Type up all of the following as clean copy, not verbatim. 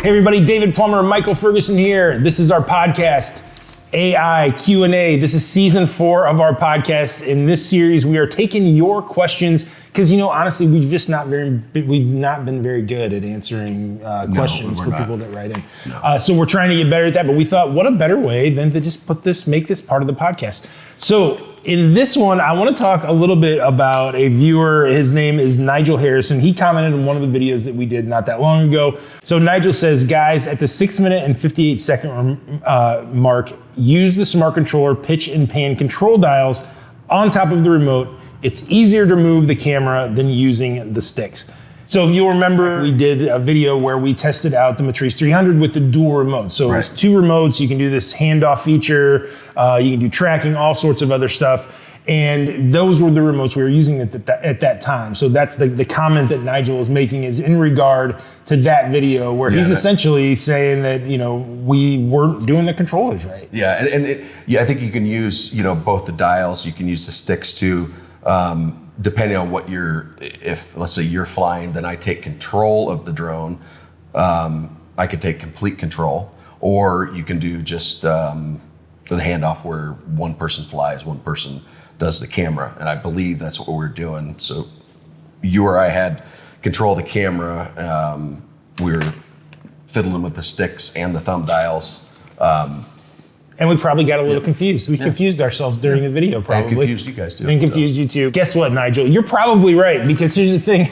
Hey everybody, David Plummer, Michael Ferguson here. This is our podcast, AI Q&A. This is season 4 of our podcast. In this series, we are taking your questions because, honestly, we've not been very good at answering questions for people that write in. No. So we're trying to get better at that, but we thought, what a better way than to just make this part of the podcast. So in this one, I want to talk a little bit about a viewer. His name is Nigel Harrison. He commented on one of the videos that we did not that long ago. So Nigel says, guys, at the 6 minute and 58 second mark, use the smart controller pitch and pan control dials on top of the remote. It's easier to move the camera than using the sticks. So if you'll remember, we did a video where we tested out the Matrice 300 with the dual remote. So It's 2 remotes. You can do this handoff feature. You can do tracking, all sorts of other stuff. And those were the remotes we were using at that time. So that's the comment that Nigel is making is in regard to that video where he's essentially saying that, we weren't doing the controllers right. Yeah, I think you can use, both the dials. You can use the sticks too. Depending on what if let's say you're flying, then I take control of the drone. I could take complete control, or you can do just the handoff where one person flies, one person does the camera. And I believe that's what we're doing. So you or I had control of the camera. We were fiddling with the sticks and the thumb dials. And we probably got a little confused. We confused ourselves during the video, probably. And confused you guys too. And confused you too. Guess what, Nigel? You're probably right, because here's the thing.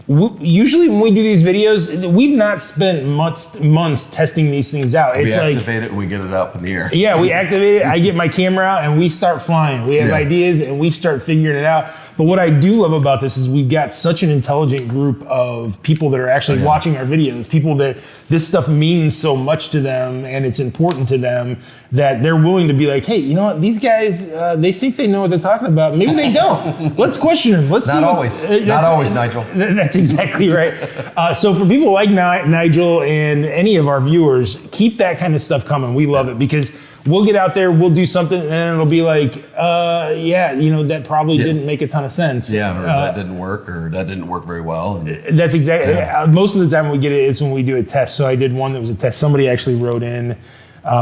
Usually when we do these videos, we've not spent months testing these things out. We activate it and we get it up in the air. Yeah, we activate it, I get my camera out, and we start flying. We have ideas and we start figuring it out. But what I do love about this is we've got such an intelligent group of people that are actually watching our videos, people that this stuff means so much to them and it's important to them that they're willing to be like, hey, you know what, these guys, they think they know what they're talking about. Maybe they don't. Let's question them. Not always, Nigel. That's exactly right. So for people like Nigel and any of our viewers, keep that kind of stuff coming. We love it because we'll get out there, we'll do something, and then it'll be like, that probably didn't make a ton of sense. Yeah, or that didn't work, or that didn't work very well. That's exactly, most of the time we get it is when we do a test. So I did one that was a test. Somebody actually wrote in,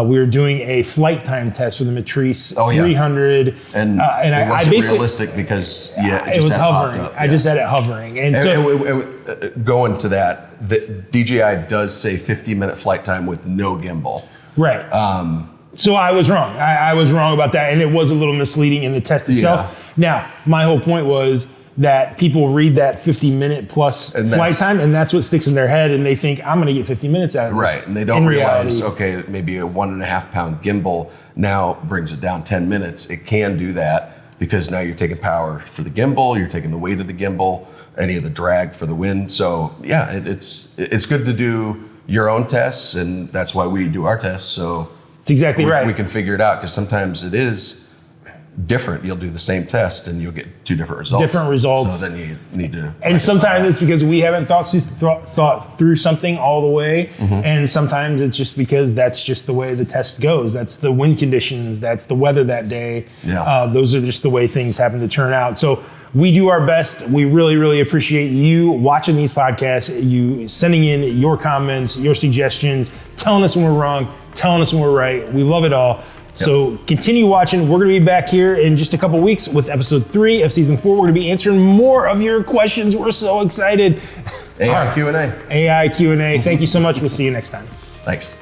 we were doing a flight time test for the Matrice 300. And it wasn't realistic because it was hovering. I just had it hovering. And so going to that, the DJI does say 50-minute flight time with no gimbal. Right. So I was wrong. I was wrong about that, and it was a little misleading in the test itself. Yeah. Now, my whole point was that people read that 50-minute plus flight time, and that's what sticks in their head, and they think, I'm going to get 50 minutes out of this. Right, and they don't realize, maybe a 1.5-pound gimbal now brings it down 10 minutes. It can do that because now you're taking power for the gimbal, you're taking the weight of the gimbal, any of the drag for the wind. So, it's good to do your own tests, and that's why we do our tests. So that's exactly right. We can figure it out because sometimes it is different. You'll do the same test and you'll get 2 different results. Different results. So then you need to. And sometimes it's because we haven't thought through something all the way. Mm-hmm. And sometimes it's just because that's just the way the test goes. That's the wind conditions. That's the weather that day. Yeah. Those are just the way things happen to turn out. So we do our best. We really, really appreciate you watching these podcasts, you sending in your comments, your suggestions, telling us when we're wrong, telling us when we're right. We love it all. So continue watching. We're going to be back here in just a couple weeks with episode 3 of season 4. We're going to be answering more of your questions. We're so excited. AI Q&A. AI Q&A. Thank you so much. We'll see you next time. Thanks.